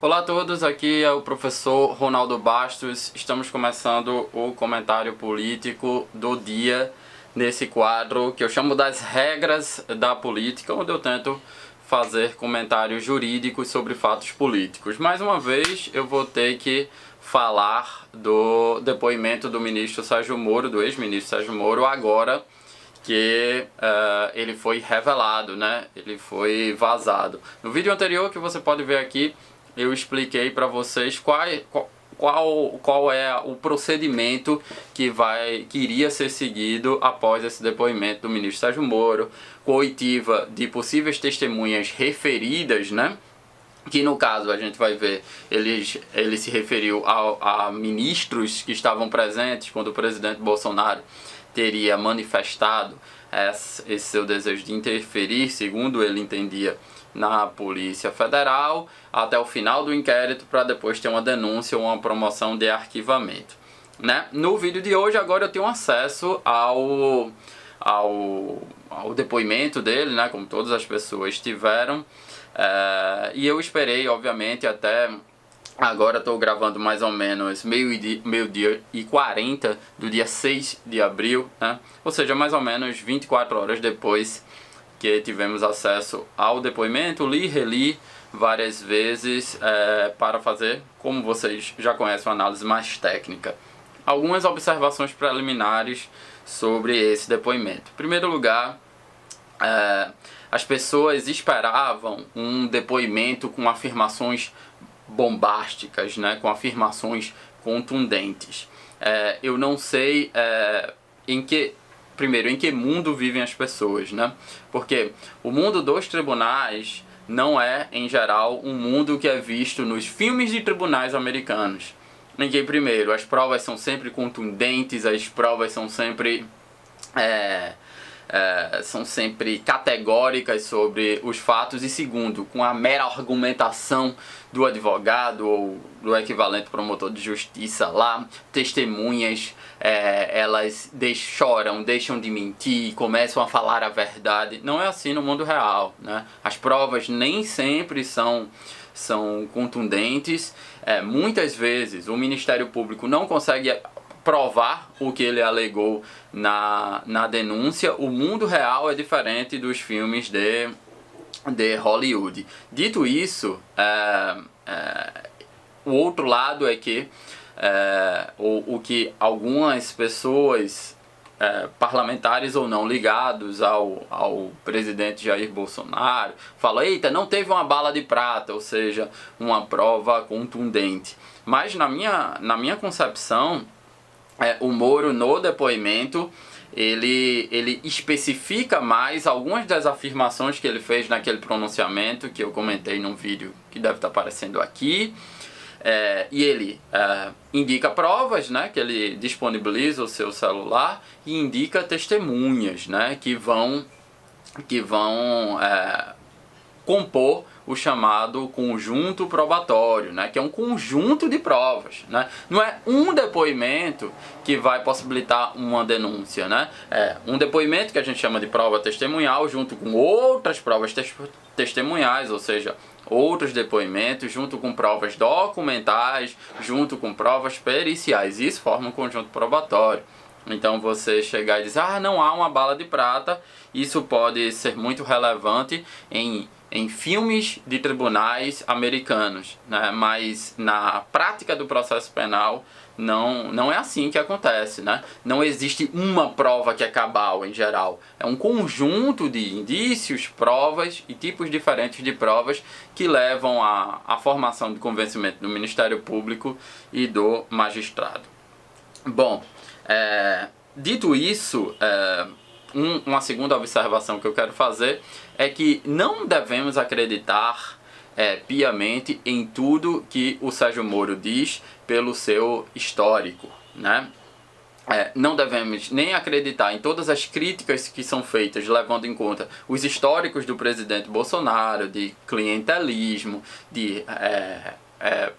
Olá a todos, aqui é o professor Ronaldo Bastos. Estamos começando o comentário político do dia nesse quadro que eu chamo das regras da política, onde eu tento fazer comentários jurídicos sobre fatos políticos. Mais uma vez eu vou ter que falar do depoimento do ministro Sérgio Moro, do ex-ministro Sérgio Moro, agora que ele foi revelado, né? Ele foi vazado. No vídeo anterior que você pode ver aqui, eu expliquei para vocês qual é o procedimento que iria ser seguido após esse depoimento do ministro Sérgio Moro, com oitiva de possíveis testemunhas referidas, né? Que no caso a gente vai ver, ele se referiu a ministros que estavam presentes quando o presidente Bolsonaro teria manifestado esse seu desejo de interferir, segundo ele entendia, na Polícia Federal, até o final do inquérito, para depois ter uma denúncia ou uma promoção de arquivamento, né? No vídeo de hoje, agora eu tenho acesso ao depoimento dele, né? Como todas as pessoas tiveram, e eu esperei, obviamente, até... Agora estou gravando mais ou menos meio-dia e 40 do dia 6 de abril, né? Ou seja, mais ou menos 24 horas depois que tivemos acesso ao depoimento. Li e reli várias vezes para fazer, como vocês já conhecem, uma análise mais técnica. Algumas observações preliminares sobre esse depoimento. Em primeiro lugar, as pessoas esperavam um depoimento com afirmações bombásticas, né, com afirmações contundentes. Eu não sei em que mundo vivem as pessoas, né? Porque o mundo dos tribunais não é, em geral, um mundo que é visto nos filmes de tribunais americanos. Em que, primeiro, as provas são sempre contundentes, as provas são sempre categóricas sobre os fatos, e segundo, com a mera argumentação do advogado ou do equivalente promotor de justiça lá, testemunhas, elas choram, deixam de mentir, começam a falar a verdade. Não é assim no mundo real, né? As provas nem sempre são contundentes. Muitas vezes o Ministério Público não consegue provar o que ele alegou na denúncia. O mundo real é diferente dos filmes de Hollywood. Dito isso, o outro lado é que o que algumas pessoas, parlamentares ou não, ligados ao presidente Jair Bolsonaro, falam: eita, não teve uma bala de prata, ou seja, uma prova contundente. Mas na minha concepção, o Moro, no depoimento, ele especifica mais algumas das afirmações que ele fez naquele pronunciamento que eu comentei num vídeo que deve estar aparecendo aqui, e ele indica provas, né, que ele disponibiliza o seu celular, e indica testemunhas, né, que vão compor o chamado conjunto probatório, né, que é um conjunto de provas, né? Não é um depoimento que vai possibilitar uma denúncia, né? É um depoimento que a gente chama de prova testemunhal, junto com outras provas testemunhais, ou seja, outros depoimentos, junto com provas documentais, junto com provas periciais. Isso forma um conjunto probatório. Então você chegar e dizer: não há uma bala de prata, isso pode ser muito relevante em filmes de tribunais americanos, né? Mas na prática do processo penal não é assim que acontece, né? Não existe uma prova que é cabal, em geral. É um conjunto de indícios, provas e tipos diferentes de provas que levam à formação de convencimento do Ministério Público e do magistrado. Bom, dito isso, uma segunda observação que eu quero fazer é que não devemos acreditar piamente em tudo que o Sérgio Moro diz pelo seu histórico, né? Não devemos nem acreditar em todas as críticas que são feitas levando em conta os históricos do presidente Bolsonaro, de clientelismo, de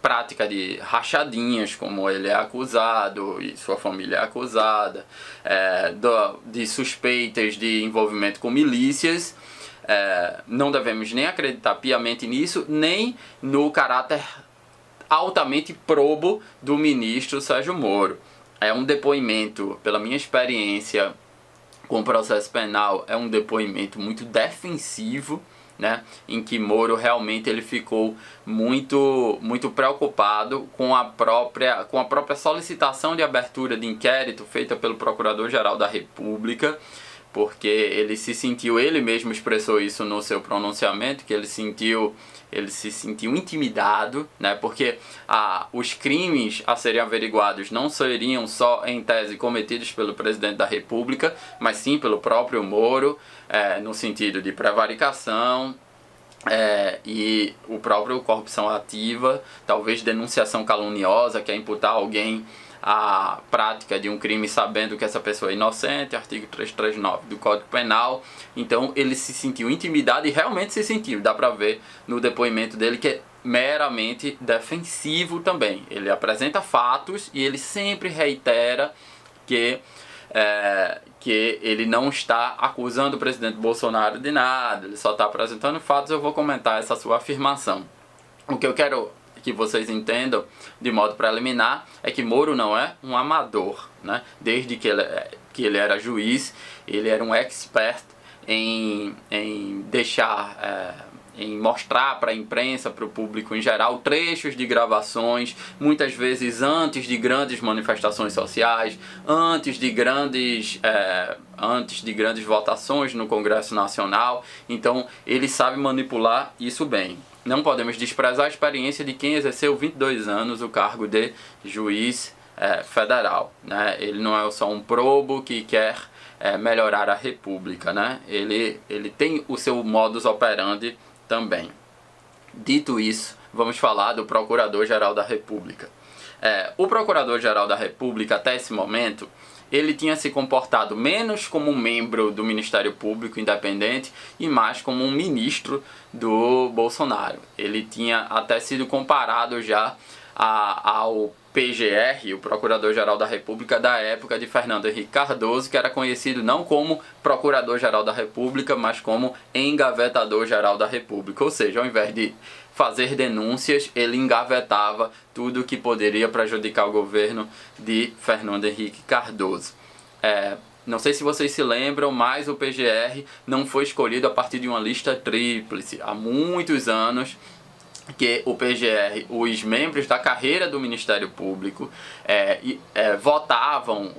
prática de rachadinhas, como ele é acusado e sua família é acusada, de suspeitas de envolvimento com milícias. Não devemos nem acreditar piamente nisso, nem no caráter altamente probo do ministro Sérgio Moro. É um depoimento, pela minha experiência com o processo penal, é um depoimento muito defensivo, né, em que Moro realmente ele ficou muito preocupado com a própria solicitação de abertura de inquérito feita pelo Procurador-Geral da República, porque ele mesmo expressou isso no seu pronunciamento, que ele se sentiu intimidado, né, porque os crimes a serem averiguados não seriam só, em tese, cometidos pelo presidente da República, mas sim pelo próprio Moro, no sentido de prevaricação, e o próprio corrupção ativa, talvez denunciação caluniosa, que é imputar alguém a prática de um crime sabendo que essa pessoa é inocente, artigo 339 do Código Penal. Então ele se sentiu intimidado, e realmente se sentiu, dá pra ver no depoimento dele que é meramente defensivo também. Ele apresenta fatos e ele sempre reitera que ele não está acusando o presidente Bolsonaro de nada, ele só está apresentando fatos. Eu vou comentar essa sua afirmação. O que eu quero que vocês entendam de modo preliminar é que Moro não é um amador, né? Desde que ele era juiz, ele era um expert em mostrar para a imprensa, para o público em geral, trechos de gravações, muitas vezes antes de grandes manifestações sociais, antes de grandes votações no Congresso Nacional. Então ele sabe manipular isso bem. Não podemos desprezar a experiência de quem exerceu 22 anos o cargo de juiz federal, né? Ele não é só um probo que quer melhorar a República, né? Ele tem o seu modus operandi também. Dito isso, vamos falar do Procurador-Geral da República. O Procurador-Geral da República, até esse momento, ele tinha se comportado menos como um membro do Ministério Público independente e mais como um ministro do Bolsonaro. Ele tinha até sido comparado já ao PGR, o Procurador-Geral da República da época de Fernando Henrique Cardoso, que era conhecido não como Procurador-Geral da República, mas como Engavetador-Geral da República. Ou seja, ao invés de fazer denúncias, ele engavetava tudo que poderia prejudicar o governo de Fernando Henrique Cardoso. Não sei se vocês se lembram, mas o PGR não foi escolhido a partir de uma lista tríplice. Há muitos anos que o PGR, os membros da carreira do Ministério Público, votavam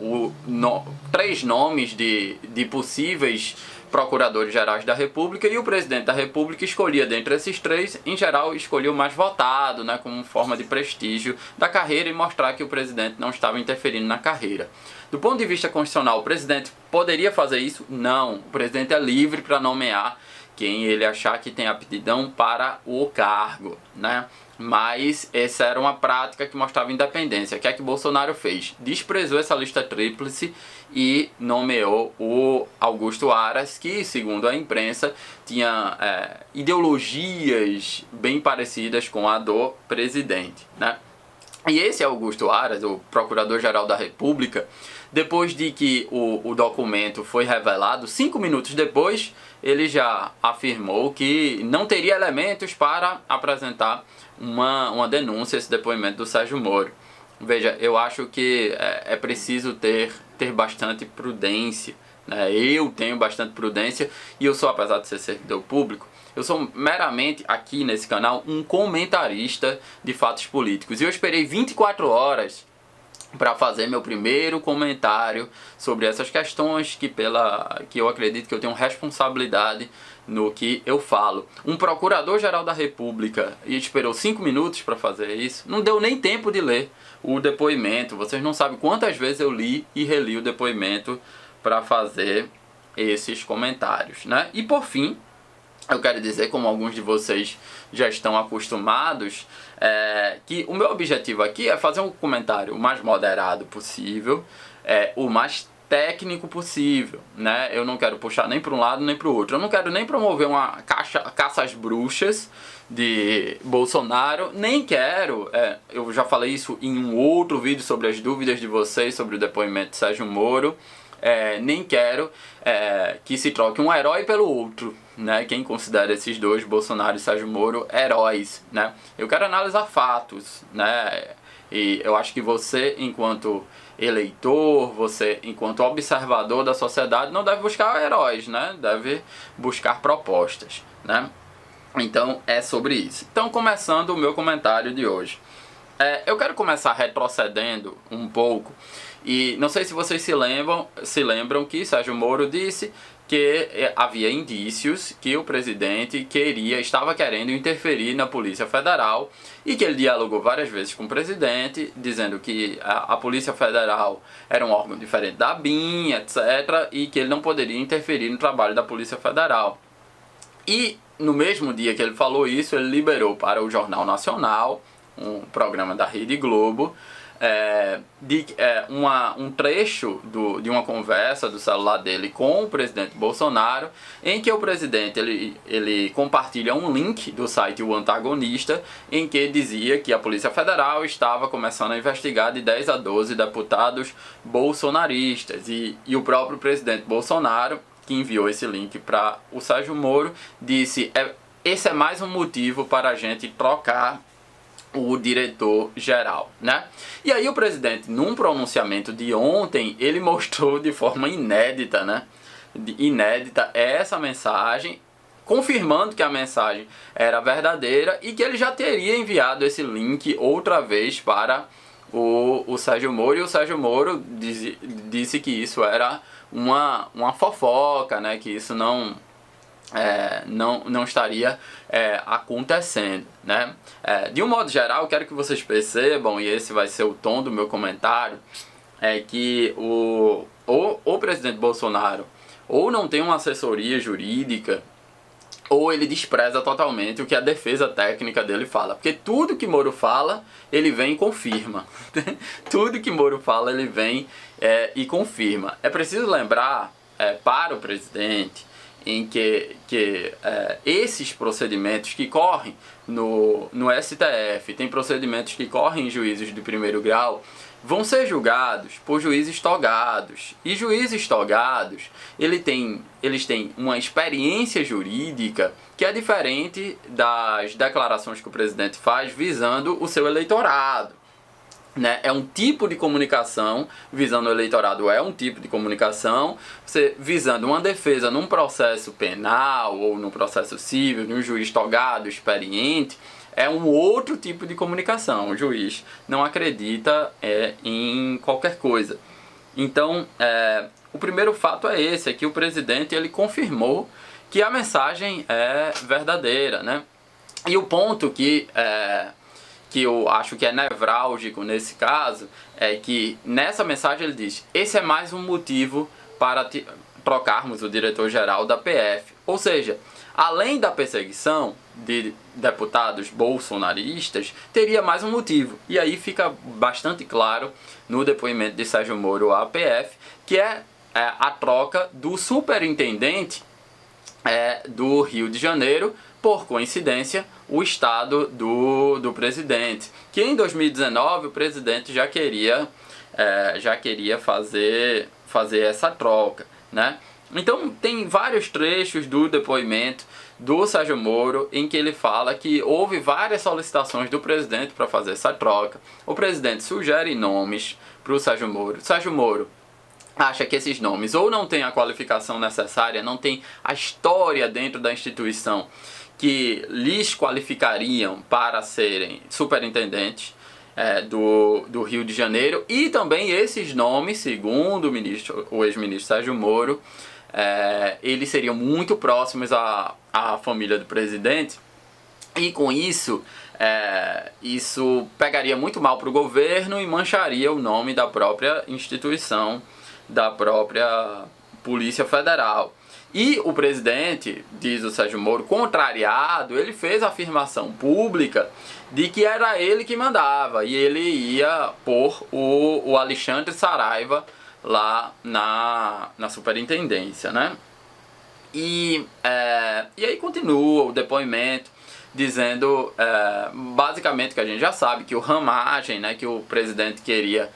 3 nomes de possíveis procuradores gerais da República, e o presidente da República escolhia dentre esses 3, em geral escolhia o mais votado, né, como forma de prestígio da carreira e mostrar que o presidente não estava interferindo na carreira. Do ponto de vista constitucional, o presidente poderia fazer isso? Não. O presidente é livre para nomear quem ele achar que tem aptidão para o cargo, né? Mas essa era uma prática que mostrava independência. O que é que Bolsonaro fez? Desprezou essa lista tríplice e nomeou o Augusto Aras, que, segundo a imprensa, tinha ideologias bem parecidas com a do presidente, né? E esse Augusto Aras, o Procurador-Geral da República, depois de que o documento foi revelado, 5 minutos depois, ele já afirmou que não teria elementos para apresentar uma denúncia, esse depoimento do Sérgio Moro. Veja, eu acho que é preciso ter bastante prudência, né? Eu tenho bastante prudência e eu sou, apesar de ser servidor público, eu sou meramente, aqui nesse canal, um comentarista de fatos políticos. E eu esperei 24 horas para fazer meu primeiro comentário sobre essas questões que eu acredito que eu tenho responsabilidade no que eu falo. Um Procurador-Geral da República e esperou 5 minutos para fazer isso, não deu nem tempo de ler o depoimento. Vocês não sabem quantas vezes eu li e reli o depoimento para fazer esses comentários, né? E por fim, eu quero dizer, como alguns de vocês já estão acostumados, que o meu objetivo aqui é fazer um comentário o mais moderado possível, o mais técnico possível, né? Eu não quero puxar nem para um lado nem para o outro. Eu não quero nem promover uma caça às bruxas de Bolsonaro, nem quero, eu já falei isso em um outro vídeo sobre as dúvidas de vocês sobre o depoimento de Sérgio Moro, nem quero que se troque um herói pelo outro, né? Quem considera esses dois, Bolsonaro e Sérgio Moro, heróis, né? Eu quero analisar fatos, né? E eu acho que você, enquanto eleitor, você, enquanto observador da sociedade, não deve buscar heróis, né? Deve buscar propostas, né? Então, é sobre isso. Então, começando o meu comentário de hoje. Eu quero começar retrocedendo um pouco, e não sei se vocês se lembram que Sérgio Moro disse que havia indícios que o presidente estava querendo interferir na Polícia Federal, e que ele dialogou várias vezes com o presidente, dizendo que a Polícia Federal era um órgão diferente da ABIN, etc., e que ele não poderia interferir no trabalho da Polícia Federal. E no mesmo dia que ele falou isso, ele liberou para o Jornal Nacional, um programa da Rede Globo, um trecho de uma conversa do celular dele com o presidente Bolsonaro, em que o presidente ele compartilha um link do site O Antagonista, em que dizia que a Polícia Federal estava começando a investigar de 10 a 12 deputados bolsonaristas, e o próprio presidente Bolsonaro, que enviou esse link para o Sérgio Moro, disse: esse é mais um motivo para a gente trocar o diretor-geral, né? E aí o presidente, num pronunciamento de ontem, ele mostrou de forma inédita, né? Inédita essa mensagem, confirmando que a mensagem era verdadeira e que ele já teria enviado esse link outra vez para o Sérgio Moro, e o Sérgio Moro disse que isso era uma fofoca, né? Que isso não estaria acontecendo, né? De um modo geral, eu quero que vocês percebam, e esse vai ser o tom do meu comentário, que o presidente Bolsonaro ou não tem uma assessoria jurídica, ou ele despreza totalmente o que a defesa técnica dele fala. Porque tudo que Moro fala, ele vem e confirma. Tudo que Moro fala, ele vem e confirma. É preciso lembrar para o presidente em que esses procedimentos que correm no STF, tem procedimentos que correm em juízes de primeiro grau, vão ser julgados por juízes togados. E juízes togados, eles têm uma experiência jurídica que é diferente das declarações que o presidente faz visando o seu eleitorado, né? É um tipo de comunicação, visando o eleitorado é um tipo de comunicação. Você visando uma defesa num processo penal ou num processo civil, de um juiz togado, experiente, é um outro tipo de comunicação. O juiz não acredita em qualquer coisa. Então, o primeiro fato é esse, é que o presidente ele confirmou que a mensagem é verdadeira, né? E o ponto que eu acho que é nevrálgico nesse caso é que nessa mensagem ele diz: esse é mais um motivo para trocarmos o diretor-geral da PF. Ou seja, além da perseguição de deputados bolsonaristas, teria mais um motivo. E aí fica bastante claro no depoimento de Sérgio Moro à PF, que é a troca do superintendente do Rio de Janeiro, por coincidência, o estado do presidente, que em 2019 o presidente já queria fazer essa troca, né? Então tem vários trechos do depoimento do Sérgio Moro em que ele fala que houve várias solicitações do presidente para fazer essa troca. O presidente sugere nomes para o Sérgio Moro. Sérgio Moro acha que esses nomes ou não têm a qualificação necessária, não tem a história dentro da instituição que lhes qualificariam para serem superintendentes do Rio de Janeiro, e também esses nomes, segundo o ex-ministro Sérgio Moro, eles seriam muito próximos à família do presidente, e com isso, isso pegaria muito mal para o governo e mancharia o nome da própria instituição, da própria Polícia Federal. E o presidente, diz o Sérgio Moro, contrariado, ele fez a afirmação pública de que era ele que mandava e ele ia pôr o Alexandre Saraiva lá na superintendência, né? E aí continua o depoimento dizendo basicamente que a gente já sabe que o Ramagem, né, que o presidente queria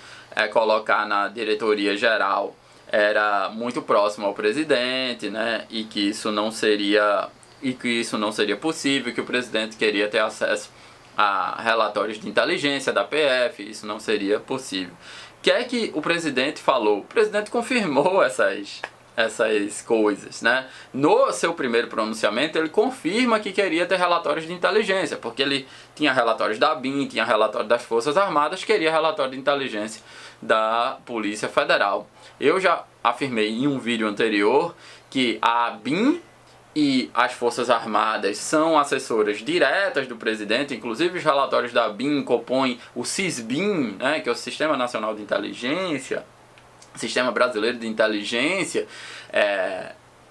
colocar na diretoria geral, era muito próximo ao presidente, né, e que isso não seria possível, que o presidente queria ter acesso a relatórios de inteligência da PF, isso não seria possível. O que é que o presidente falou? O presidente confirmou essas coisas, né? No seu primeiro pronunciamento, ele confirma que queria ter relatórios de inteligência, porque ele tinha relatórios da ABIN, tinha relatório das Forças Armadas, queria relatório de inteligência da Polícia Federal. Eu já afirmei em um vídeo anterior que a ABIN e as Forças Armadas são assessoras diretas do presidente, inclusive os relatórios da ABIN compõem o SISBIN, né, que é o Sistema Nacional de Inteligência, Sistema Brasileiro de Inteligência,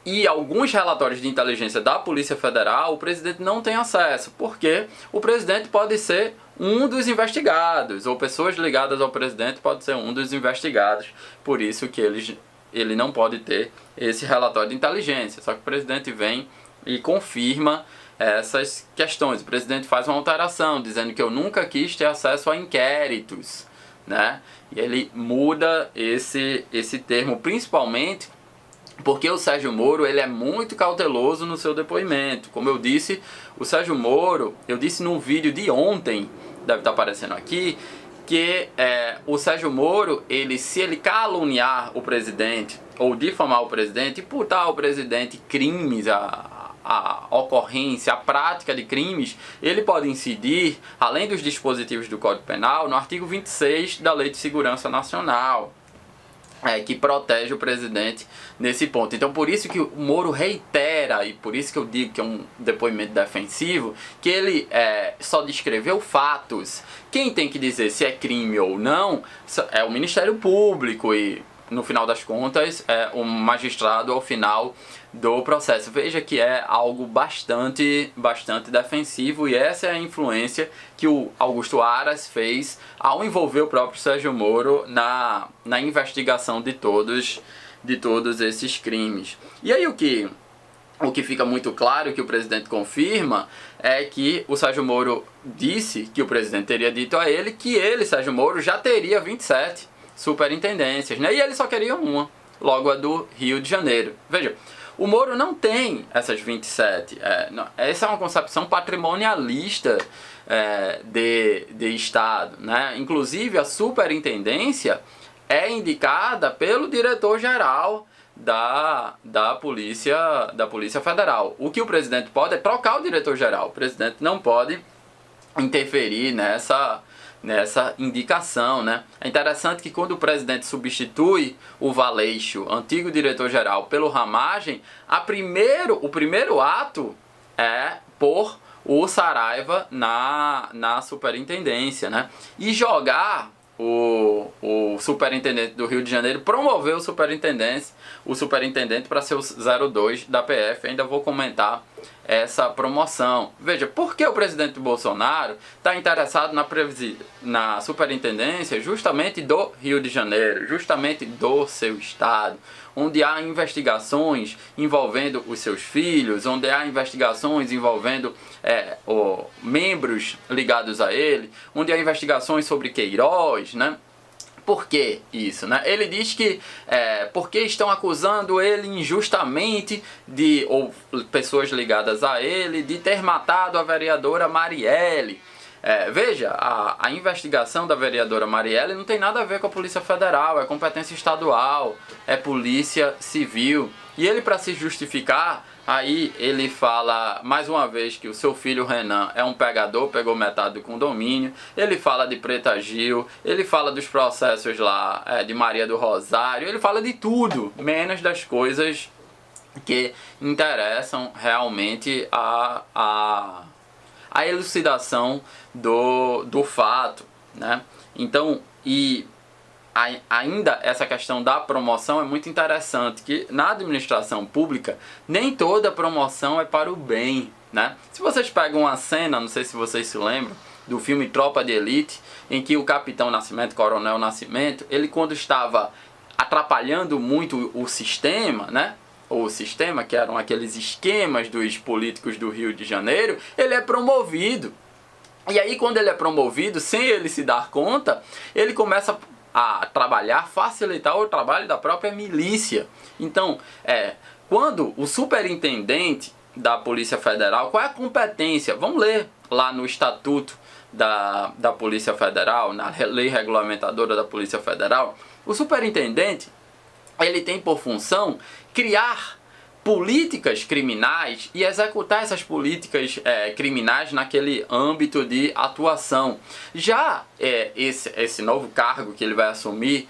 e alguns relatórios de inteligência da Polícia Federal o presidente não tem acesso, porque o presidente pode ser um dos investigados, ou pessoas ligadas ao presidente pode ser um dos investigados, por isso que ele não pode ter esse relatório de inteligência. Só que o presidente vem e confirma essas questões. O presidente faz uma alteração, dizendo que eu nunca quis ter acesso a inquéritos, né? E ele muda esse termo, principalmente porque o Sérgio Moro ele é muito cauteloso no seu depoimento. Como eu disse, o Sérgio Moro, eu disse num vídeo de ontem, deve estar aparecendo aqui, que o Sérgio Moro, se ele caluniar o presidente ou difamar o presidente, imputar ao presidente crimes, a ocorrência, a prática de crimes, ele pode incidir, além dos dispositivos do Código Penal, no artigo 26 da Lei de Segurança Nacional, que protege o presidente nesse ponto. Então, por isso que o Moro reitera, e por isso que eu digo que é um depoimento defensivo, que ele só descreveu fatos. Quem tem que dizer se é crime ou não é o Ministério Público e, no final das contas, o magistrado ao final do processo. Veja que é algo bastante defensivo, e essa é a influência que o Augusto Aras fez ao envolver o próprio Sérgio Moro na investigação de todos esses crimes. E aí o que fica muito claro, que o presidente confirma, é que o Sérgio Moro disse que o presidente teria dito a ele que ele, Sérgio Moro, já teria 27 superintendências, né? E ele só queria uma, logo a do Rio de Janeiro. Veja, o Moro não tem essas 27. Essa é uma concepção patrimonialista de Estado, né? Inclusive, a superintendência é indicada pelo diretor-geral da Polícia Federal. O que o presidente pode é trocar o diretor-geral. O presidente não pode interferir nessa indicação, né? É interessante que quando o presidente substitui o Valeixo, antigo diretor-geral, pelo Ramagem, o primeiro ato é pôr o Saraiva na superintendência, né? E jogar o superintendente do Rio de Janeiro, promover o superintendente para ser o 02 da PF. Ainda vou comentar essa promoção. Veja, por que o presidente Bolsonaro está interessado na superintendência justamente do Rio de Janeiro, justamente do seu estado, onde há investigações envolvendo os seus filhos, onde há investigações envolvendo membros ligados a ele, onde há investigações sobre Queiroz, né? Por que isso, né? Ele diz que porque estão acusando ele injustamente ou pessoas ligadas a ele, de ter matado a vereadora Marielle. Veja, a investigação da vereadora Marielle não tem nada a ver com a Polícia Federal, é competência estadual, é Polícia Civil. E ele, para se justificar, aí ele fala mais uma vez que o seu filho Renan é um pegador, pegou metade do condomínio. Ele fala de Preta Gil, ele fala dos processos lá de Maria do Rosário, ele fala de tudo, menos das coisas que interessam realmente a elucidação do fato, né? Então, ainda essa questão da promoção é muito interessante, que na administração pública nem toda promoção é para o bem, né? Se vocês pegam uma cena, não sei se vocês se lembram, do filme Tropa de Elite, em que o Capitão Nascimento, Coronel Nascimento, ele, quando estava atrapalhando muito o sistema, né? Ou o sistema, que eram aqueles esquemas dos políticos do Rio de Janeiro, ele é promovido. E aí, quando ele é promovido, sem ele se dar conta, ele começa a trabalhar, facilitar o trabalho da própria milícia. Então, quando o superintendente da Polícia Federal, qual é a competência? Vamos ler lá no Estatuto da Polícia Federal, na lei regulamentadora da Polícia Federal. O superintendente, ele tem por função criar políticas criminais e executar essas políticas criminais naquele âmbito de atuação. Já esse novo cargo que ele vai assumir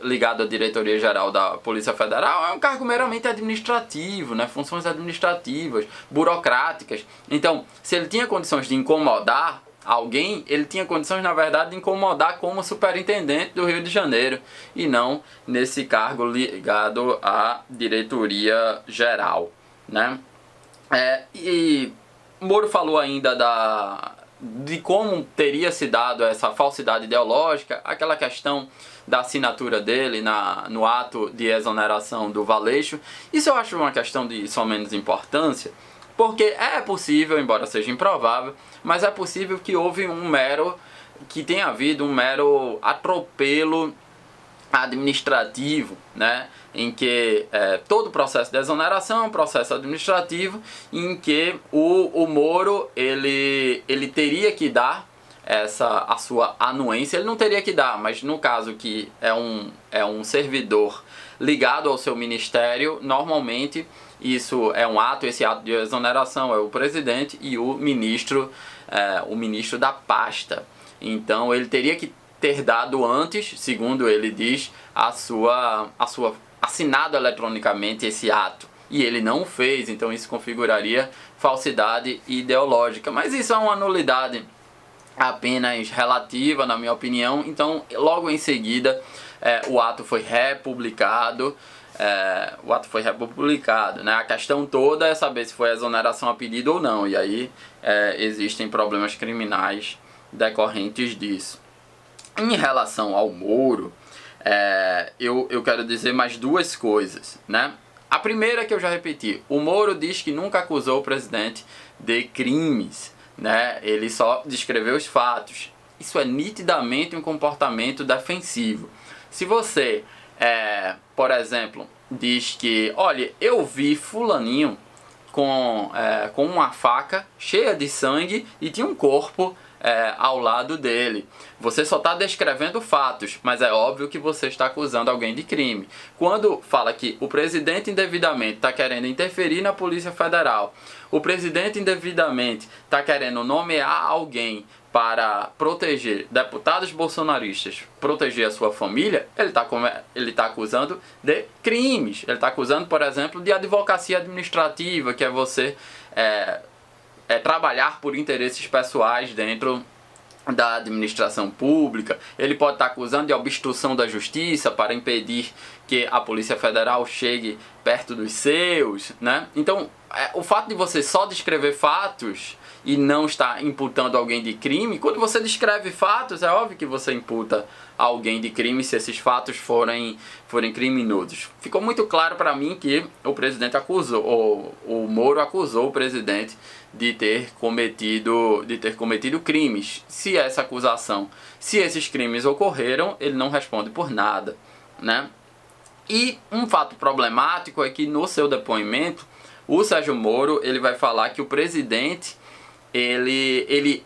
ligado à Diretoria Geral da Polícia Federal é um cargo meramente administrativo, né? Funções administrativas, burocráticas. Então, se ele tinha condições de incomodar alguém, ele tinha condições, na verdade, de incomodar como superintendente do Rio de Janeiro e não nesse cargo ligado à diretoria geral, né? E Moro falou ainda de como teria se dado essa falsidade ideológica, aquela questão da assinatura dele no ato de exoneração do Valeixo. Isso eu acho uma questão de só menos importância, porque é possível, embora seja improvável, mas é possível que tenha havido um mero atropelo administrativo, né? Em que todo o processo de exoneração é um processo administrativo em que o Moro ele teria que dar a sua anuência. Ele não teria que dar, mas no caso que é um servidor ligado ao seu ministério, normalmente isso é um ato, esse ato de exoneração é o presidente e o ministro da pasta. Então ele teria que ter dado antes, segundo ele diz, assinado eletronicamente esse ato. E ele não o fez, então isso configuraria falsidade ideológica. Mas isso é uma nulidade apenas relativa, na minha opinião. Então, logo em seguida, o ato foi republicado. Né? A questão toda é saber se foi exoneração a pedido ou não. E aí existem problemas criminais decorrentes disso. Em relação ao Moro, eu quero dizer mais duas coisas, né? A primeira que eu já repeti, o Moro diz que nunca acusou o presidente de crimes, né? Ele só descreveu os fatos. Isso é nitidamente um comportamento defensivo. Se você, por exemplo, diz que, olha, eu vi fulaninho com uma faca cheia de sangue e tinha um corpo ao lado dele. Você só está descrevendo fatos, mas é óbvio que você está acusando alguém de crime. Quando fala que o presidente indevidamente está querendo interferir na Polícia Federal, o presidente indevidamente está querendo nomear alguém para proteger deputados bolsonaristas, proteger a sua família, ele está acusando de crimes. Ele está acusando, por exemplo, de advocacia administrativa, que é você trabalhar por interesses pessoais dentro da administração pública. Ele pode estar acusando de obstrução da justiça para impedir que a Polícia Federal chegue perto dos seus, né? Então, o fato de você só descrever fatos e não estar imputando alguém de crime, quando você descreve fatos, é óbvio que você imputa alguém de crime se esses fatos forem criminosos. Ficou muito claro para mim que o presidente o Moro acusou o presidente de ter cometido crimes. Se esses crimes ocorreram, ele não responde por nada, né? E um fato problemático é que no seu depoimento, o Sérgio Moro ele vai falar que o presidente ele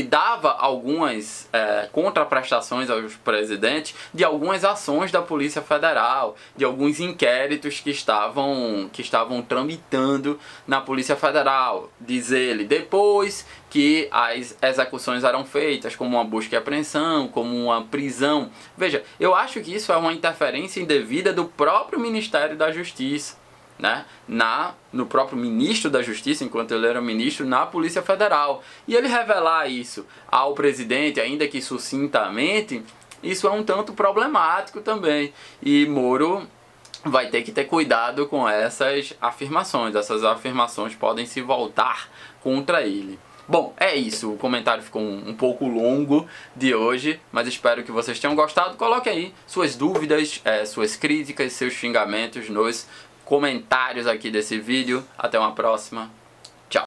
dava algumas contraprestações aos presidentes de algumas ações da Polícia Federal, de alguns inquéritos que estavam tramitando na Polícia Federal. Diz ele, depois que as execuções eram feitas, como uma busca e apreensão, como uma prisão. Veja, eu acho que isso é uma interferência indevida do próprio Ministério da Justiça, né? No próprio ministro da Justiça, enquanto ele era ministro, na Polícia Federal. E ele revelar isso ao presidente, ainda que sucintamente, isso é um tanto problemático também. E Moro vai ter que ter cuidado com essas afirmações. Essas afirmações podem se voltar contra ele. Bom, é isso. O comentário ficou um pouco longo de hoje, mas espero que vocês tenham gostado. Coloque aí suas dúvidas, suas críticas, seus xingamentos nos comentários aqui desse vídeo. Até uma próxima.